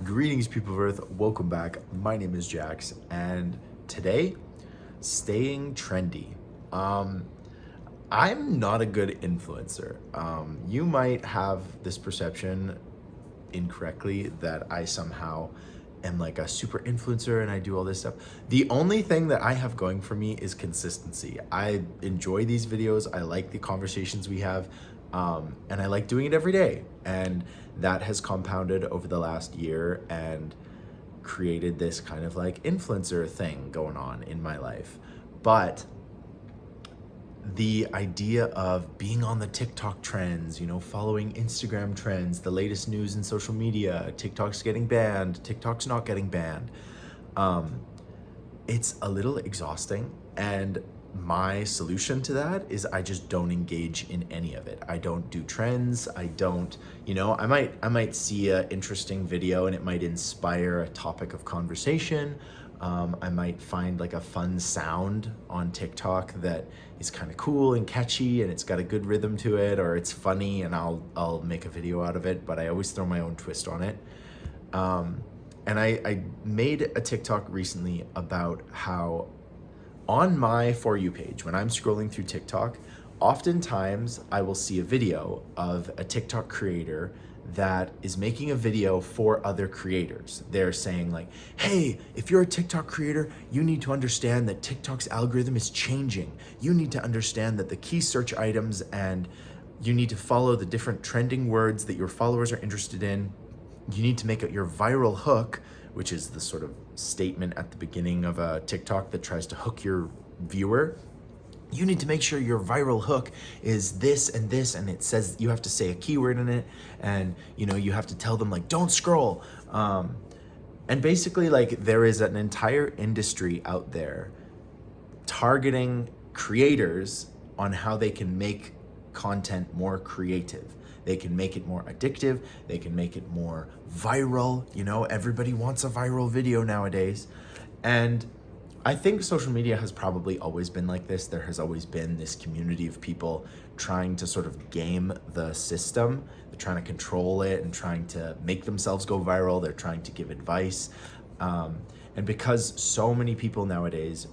Greetings, people of Earth. Welcome back. My name is Jax, and today, staying trendy. Um, I'm not a good influencer. You might have this perception incorrectly that I somehow am like a super influencer and I do all this stuff. The only thing that I have going for me is consistency. I enjoy these videos. I like the conversations we have. And I like doing it every day. And that has compounded over the last year and created this kind of like influencer thing going on in my life. But the idea of being on the TikTok trends, following Instagram trends, the latest news in social media, TikTok's getting banned, TikTok's not getting banned. It's a little exhausting, and my solution to that is I just don't engage in any of it. I don't do trends. I don't, I might see a interesting video and it might inspire a topic of conversation. I might find like a fun sound on TikTok that is kind of cool and catchy and it's got a good rhythm to it, or it's funny and I'll make a video out of it, but I always throw my own twist on it. And I made a TikTok recently about how on my For You page, when I'm scrolling through TikTok, oftentimes I will see a video of a TikTok creator that is making a video for other creators. They're saying like, hey, if you're a TikTok creator, you need to understand that TikTok's algorithm is changing. You need to understand that the key search items and you need to follow the different trending words that your followers are interested in. You need to make it your viral hook, which is the sort of statement at the beginning of a TikTok that tries to hook your viewer. You need to make sure your viral hook is this, and it says you have to say a keyword in it, and you have to tell them like, don't scroll. And basically like there is an entire industry out there targeting creators on how they can make content more creative. They can make it more addictive. They can make it more viral. Everybody wants a viral video nowadays. And I think social media has probably always been like this. There has always been this community of people trying to sort of game the system. They're trying to control it and trying to make themselves go viral. They're trying to give advice. And because so many people nowadays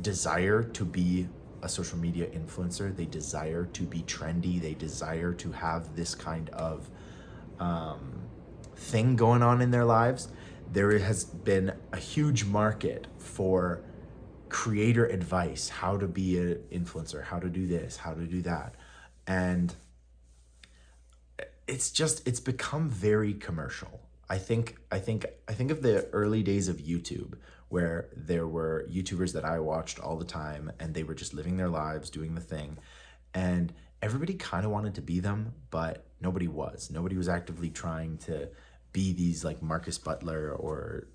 desire to be a social media influencer, they desire to be trendy, they desire to have this kind of thing going on in their lives, there has been a huge market for creator advice, how to be an influencer, how to do this, how to do that. And it's become very commercial. I think of the early days of YouTube, where there were YouTubers that I watched all the time and they were just living their lives, doing the thing. And everybody kind of wanted to be them, but nobody was. Nobody was actively trying to be these like Marcus Butler or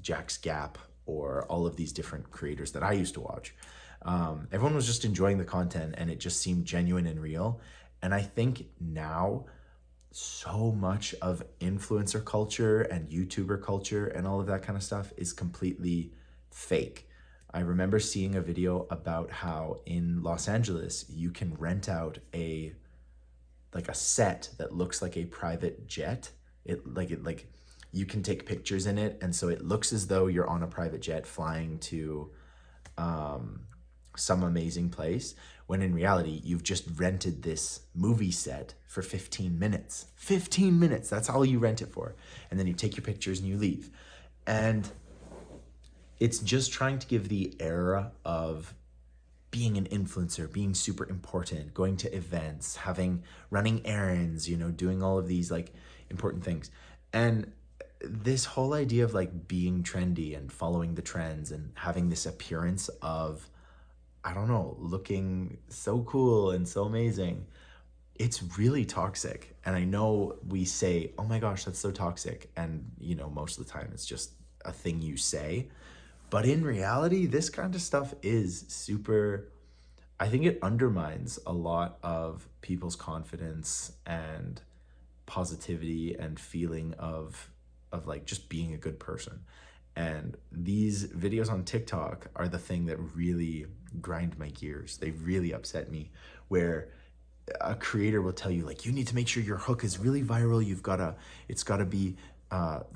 Jax Gap or all of these different creators that I used to watch. Everyone was just enjoying the content and it just seemed genuine and real. And I think now so much of influencer culture and YouTuber culture and all of that kind of stuff is completely fake. I remember seeing a video about how in Los Angeles you can rent out a set that looks like a private jet. It you can take pictures in it, and so it looks as though you're on a private jet flying to some amazing place, when in reality you've just rented this movie set for 15 minutes. 15 minutes, that's all you rent it for. And then you take your pictures and you leave. And it's just trying to give the era of being an influencer, being super important, going to events, running errands, doing all of these like important things. And this whole idea of like being trendy and following the trends and having this appearance of, I don't know, looking so cool and so amazing, it's really toxic. And I know we say, oh my gosh, that's so toxic. And, most of the time it's just a thing you say. But in reality, this kind of stuff is super, I think it undermines a lot of people's confidence and positivity and feeling of like just being a good person. And these videos on TikTok are the thing that really grind my gears. They really upset me, where a creator will tell you like, you need to make sure your hook is really viral. It's gotta be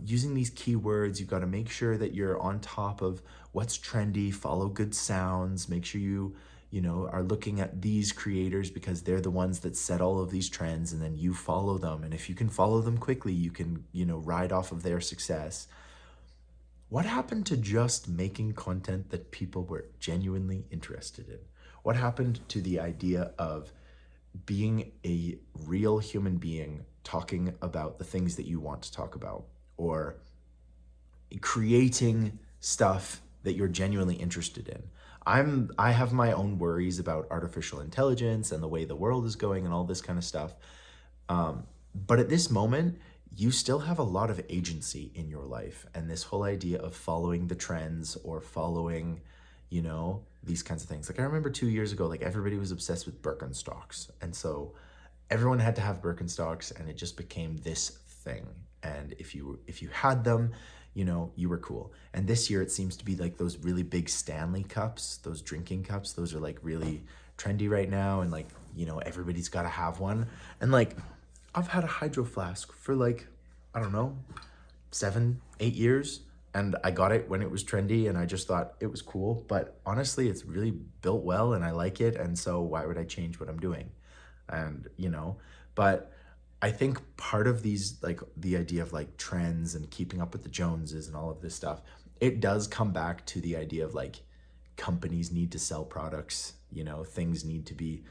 using these keywords. You've got to make sure that you're on top of what's trendy, follow good sounds, make sure you know, are looking at these creators because they're the ones that set all of these trends, and then you follow them. And if you can follow them quickly, you can, you know, ride off of their success. What happened to just making content that people were genuinely interested in? What happened to the idea of being a real human being talking about the things that you want to talk about, or creating stuff that you're genuinely interested in? I have my own worries about artificial intelligence and the way the world is going and all this kind of stuff. But at this moment, you still have a lot of agency in your life. And this whole idea of following the trends or following, you know, these kinds of things. Like I remember 2 years ago, like everybody was obsessed with Birkenstocks. And so everyone had to have Birkenstocks, and it just became this thing. And if you had them, you know, you were cool. And this year it seems to be like those really big Stanley cups, those drinking cups, those are like really trendy right now. And like, you know, everybody's got to have one. And like, I've had a hydro flask for like, I don't know, 7, 8 years. And I got it when it was trendy, and I just thought it was cool. But honestly, it's really built well and I like it. And so why would I change what I'm doing? And, you know, but I think part of these, like the idea of like trends and keeping up with the Joneses and all of this stuff, it does come back to the idea of like companies need to sell products, you know, things need to be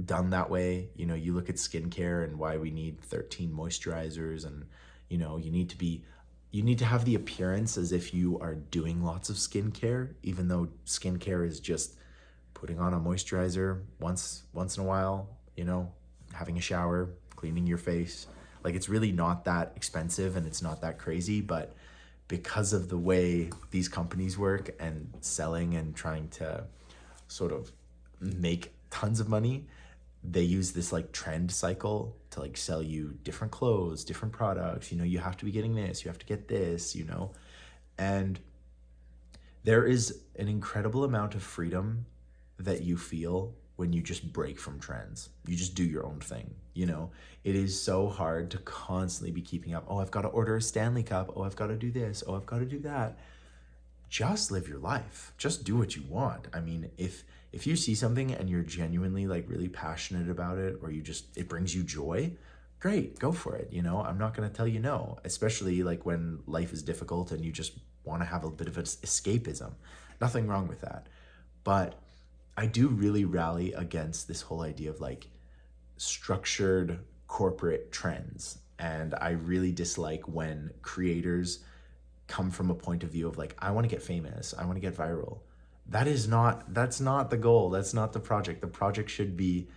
done that way. You know, you look at skincare and why we need 13 moisturizers, and, you know, you need to have the appearance as if you are doing lots of skincare, even though skincare is just putting on a moisturizer once in a while, you know, having a shower, cleaning your face. Like it's really not that expensive and it's not that crazy, but because of the way these companies work and selling and trying to sort of make tons of money, they use this like trend cycle to like sell you different clothes, different products. You know, you have to be getting this, you have to get this, you know. And there is an incredible amount of freedom that you feel when you just break from trends. You just do your own thing, you know. It is so hard to constantly be keeping up. Oh, I've got to order a Stanley cup. Oh, I've got to do this. Oh, I've got to do that. Just live your life. Just do what you want. I mean, if you see something and you're genuinely like really passionate about it, or it brings you joy, great, go for it. You know, I'm not going to tell you no, especially like when life is difficult and you just want to have a bit of an escapism. Nothing wrong with that. But I do really rally against this whole idea of like structured corporate trends. And I really dislike when creators come from a point of view of like, I want to get famous, I want to get viral. That's not the goal. That's not the project. The project should be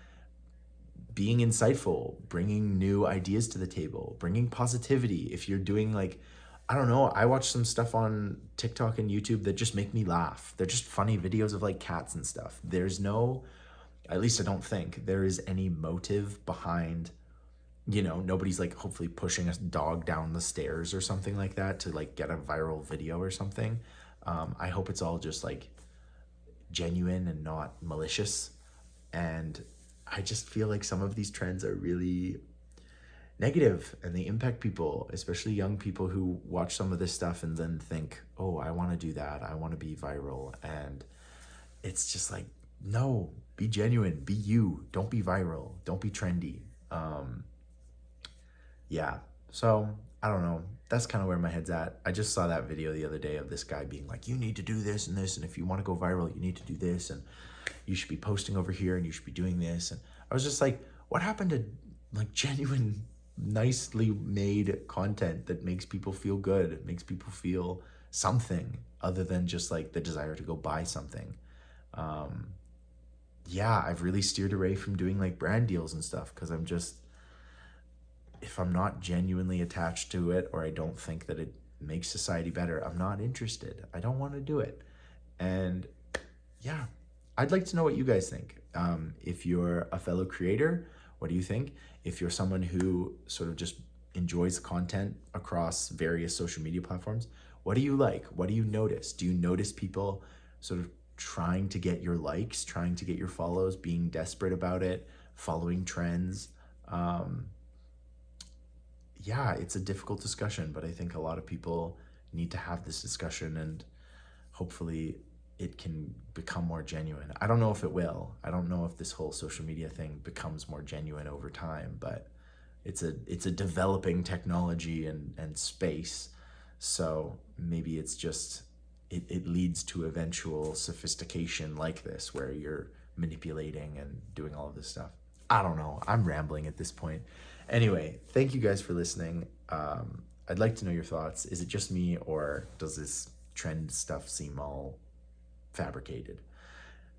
being insightful, bringing new ideas to the table, bringing positivity. If you're doing like, I don't know, I watch some stuff on TikTok and YouTube that just make me laugh. They're just funny videos of like cats and stuff. There's no, at least I don't think there is any motive behind, you know, nobody's like hopefully pushing a dog down the stairs or something like that to like get a viral video or something. I hope it's all just like genuine and not malicious. And I just feel like some of these trends are really negative and they impact people, especially young people who watch some of this stuff and then think, oh, I want to do that, I want to be viral. And it's just like, no, be genuine, be you, don't be viral, don't be trendy. Yeah, so I don't know, that's kind of where my head's at. I just saw that video the other day of this guy being like, you need to do this and this, and if you want to go viral, you need to do this, and you should be posting over here and you should be doing this. And I was just like, what happened to like genuine, nicely made content that makes people feel good, makes people feel something other than just like the desire to go buy something? Yeah, I've really steered away from doing like brand deals and stuff because I'm just, if I'm not genuinely attached to it, or I don't think that it makes society better, I'm not interested. I don't want to do it. And yeah, I'd like to know what you guys think. If you're a fellow creator, what do you think? If you're someone who sort of just enjoys content across various social media platforms, what do you like? What do you notice? Do you notice people sort of trying to get your likes, trying to get your follows, being desperate about it, following trends? yeah, it's a difficult discussion, but I think a lot of people need to have this discussion, and hopefully it can become more genuine. I don't know if it will. I don't know if this whole social media thing becomes more genuine over time, but it's a developing technology and space. So maybe it's just it leads to eventual sophistication like this where you're manipulating and doing all of this stuff. I don't know. I'm rambling at this point. Anyway, thank you guys for listening. I'd like to know your thoughts. Is it just me, or does this trend stuff seem all fabricated?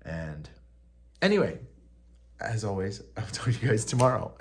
And anyway, as always, I'll talk to you guys tomorrow.